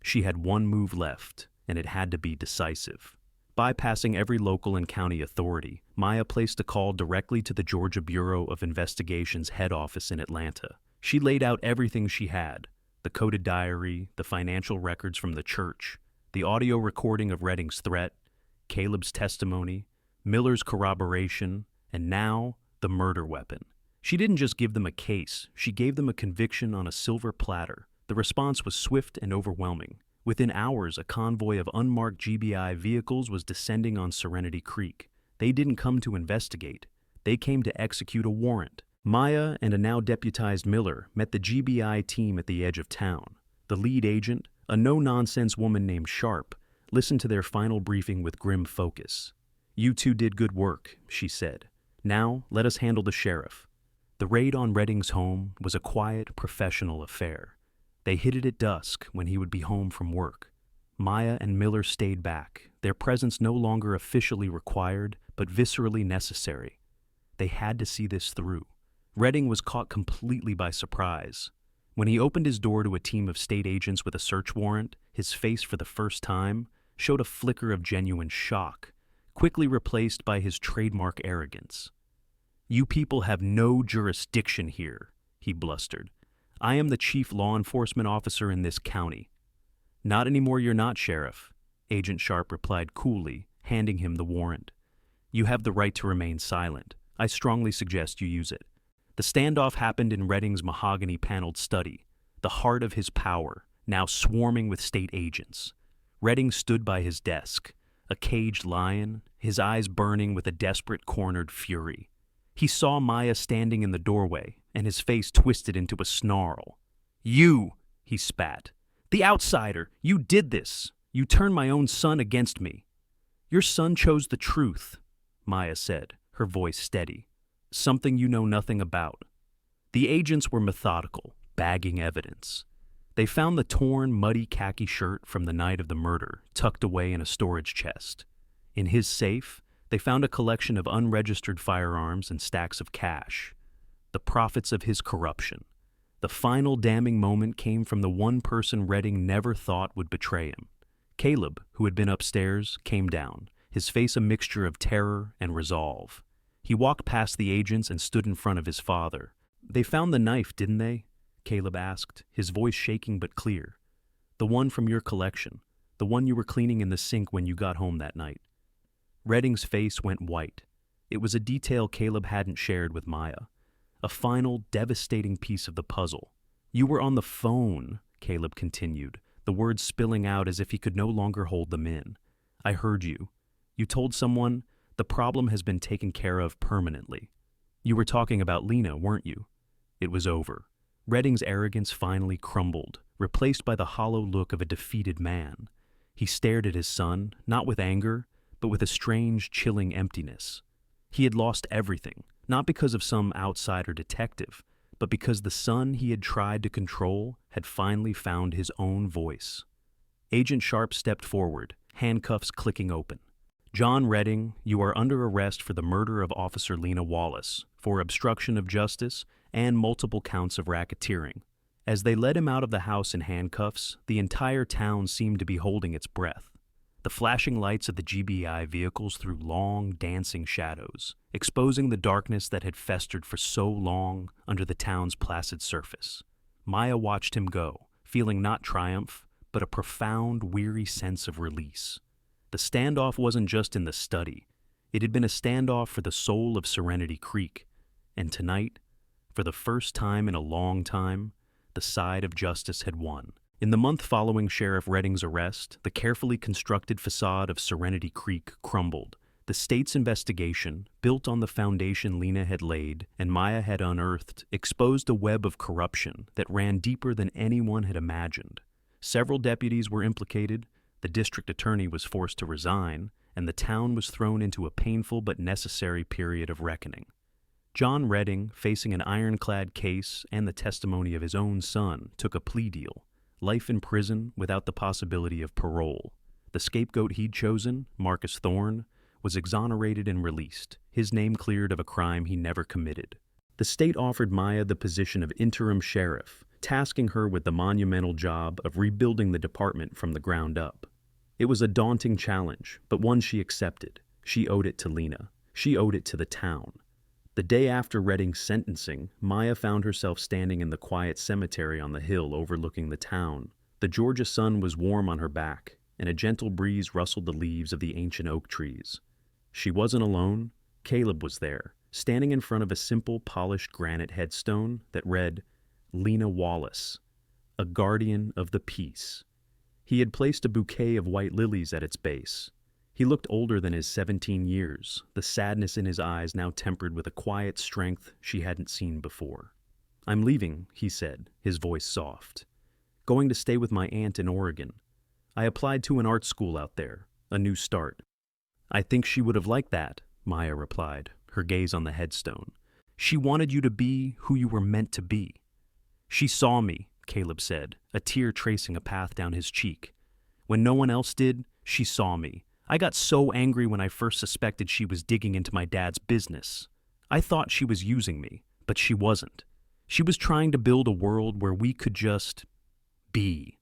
A: She had one move left, and it had to be decisive. Bypassing every local and county authority, Maya placed a call directly to the Georgia Bureau of Investigation's head office in Atlanta. She laid out everything she had: the coded diary, the financial records from the church, the audio recording of Redding's threat, Caleb's testimony, Miller's corroboration, and now the murder weapon. She didn't just give them a case, she gave them a conviction on a silver platter. The response was swift and overwhelming. Within hours, a convoy of unmarked GBI vehicles was descending on Serenity Creek. They didn't come to investigate. They came to execute a warrant. Maya and a now deputized Miller met the GBI team at the edge of town. The lead agent, a no-nonsense woman named Sharp, listened to their final briefing with grim focus. "You two did good work," she said. "Now, let us handle the sheriff." The raid on Redding's home was a quiet, professional affair. They hit it at dusk when he would be home from work. Maya and Miller stayed back, their presence no longer officially required, but viscerally necessary. They had to see this through. Redding was caught completely by surprise. When he opened his door to a team of state agents with a search warrant, his face for the first time showed a flicker of genuine shock, quickly replaced by his trademark arrogance. "You people have no jurisdiction here," he blustered. "I am the chief law enforcement officer in this county." "Not anymore, you're not, Sheriff," Agent Sharp replied coolly, handing him the warrant. "You have the right to remain silent. I strongly suggest you use it." The standoff happened in Redding's mahogany-paneled study, the heart of his power, now swarming with state agents. Redding stood by his desk, a caged lion, his eyes burning with a desperate, cornered fury. He saw Maya standing in the doorway, and his face twisted into a snarl. "You!" he spat. "The outsider! You did this! You turned my own son against me!" "Your son chose the truth," Maya said, her voice steady. "Something you know nothing about." The agents were methodical, bagging evidence. They found the torn, muddy khaki shirt from the night of the murder tucked away in a storage chest. In his safe, they found a collection of unregistered firearms and stacks of cash. The profits of his corruption. The final damning moment came from the one person Redding never thought would betray him. Caleb, who had been upstairs, came down, his face a mixture of terror and resolve. He walked past the agents and stood in front of his father. "They found the knife, didn't they?" Caleb asked, his voice shaking but clear. "The one from your collection, the one you were cleaning in the sink when you got home that night." Redding's face went white. It was a detail Caleb hadn't shared with Maya. A final, devastating piece of the puzzle. "You were on the phone," Caleb continued, the words spilling out as if he could no longer hold them in. "I heard you. You told someone the problem has been taken care of permanently. You were talking about Lena, weren't you?" It was over. Redding's arrogance finally crumbled, replaced by the hollow look of a defeated man. He stared at his son, not with anger, but with a strange, chilling emptiness. He had lost everything, not because of some outsider detective, but because the son he had tried to control had finally found his own voice. Agent Sharp stepped forward, handcuffs clicking open. "John Redding, you are under arrest for the murder of Officer Lena Wallace, for obstruction of justice, and multiple counts of racketeering." As they led him out of the house in handcuffs, the entire town seemed to be holding its breath. The flashing lights of the GBI vehicles threw long, dancing shadows, exposing the darkness that had festered for so long under the town's placid surface. Maya watched him go, feeling not triumph, but a profound, weary sense of release. The standoff wasn't just in the study. It had been a standoff for the soul of Serenity Creek. And tonight, for the first time in a long time, the side of justice had won. In the month following Sheriff Redding's arrest, the carefully constructed facade of Serenity Creek crumbled. The state's investigation, built on the foundation Lena had laid and Maya had unearthed, exposed a web of corruption that ran deeper than anyone had imagined. Several deputies were implicated, the district attorney was forced to resign, and the town was thrown into a painful but necessary period of reckoning. John Redding, facing an ironclad case and the testimony of his own son, took a plea deal. Life in prison without the possibility of parole. The scapegoat he'd chosen, Marcus Thorne, was exonerated and released, his name cleared of a crime he never committed. The state offered Maya the position of interim sheriff, tasking her with the monumental job of rebuilding the department from the ground up. It was a daunting challenge, but one she accepted. She owed it to Lena. She owed it to the town. The day after Redding's sentencing, Maya found herself standing in the quiet cemetery on the hill overlooking the town. The Georgia sun was warm on her back, and a gentle breeze rustled the leaves of the ancient oak trees. She wasn't alone. Caleb was there, standing in front of a simple, polished granite headstone that read, Lena Wallace, a guardian of the peace. He had placed a bouquet of white lilies at its base. He looked older than his 17 years, the sadness in his eyes now tempered with a quiet strength she hadn't seen before. I'm leaving, he said, his voice soft. Going to stay with my aunt in Oregon. I applied to an art school out there, a new start. I think she would have liked that, Maya replied, her gaze on the headstone. She wanted you to be who you were meant to be. She saw me, Caleb said, a tear tracing a path down his cheek. When no one else did, she saw me. I got so angry when I first suspected she was digging into my dad's business. I thought she was using me, but she wasn't. She was trying to build a world where we could just be.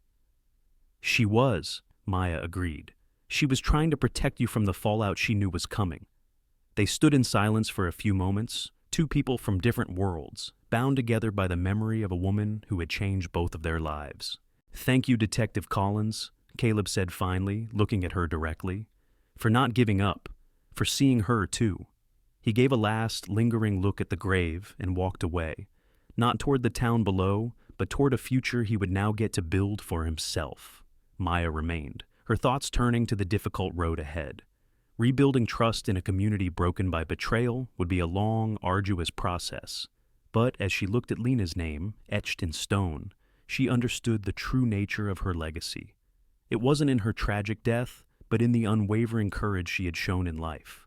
A: She was, Maya agreed. She was trying to protect you from the fallout she knew was coming. They stood in silence for a few moments, two people from different worlds, bound together by the memory of a woman who had changed both of their lives. Thank you, Detective Collins, Caleb said finally, looking at her directly. For not giving up, for seeing her too. He gave a last, lingering look at the grave and walked away, not toward the town below, but toward a future he would now get to build for himself. Maya remained, her thoughts turning to the difficult road ahead. Rebuilding trust in a community broken by betrayal would be a long, arduous process. But as she looked at Lena's name, etched in stone, she understood the true nature of her legacy. It wasn't in her tragic death, but in the unwavering courage she had shown in life.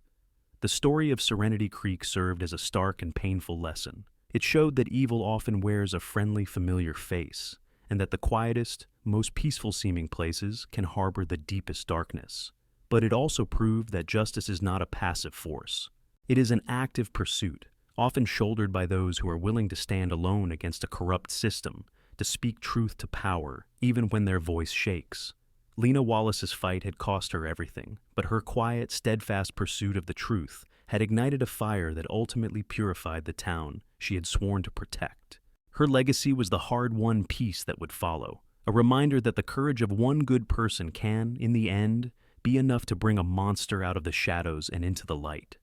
A: The story of Serenity Creek served as a stark and painful lesson. It showed that evil often wears a friendly, familiar face, and that the quietest, most peaceful-seeming places can harbor the deepest darkness. But it also proved that justice is not a passive force. It is an active pursuit, often shouldered by those who are willing to stand alone against a corrupt system, to speak truth to power, even when their voice shakes. Lena Wallace's fight had cost her everything, but her quiet, steadfast pursuit of the truth had ignited a fire that ultimately purified the town she had sworn to protect. Her legacy was the hard-won peace that would follow, a reminder that the courage of one good person can, in the end, be enough to bring a monster out of the shadows and into the light.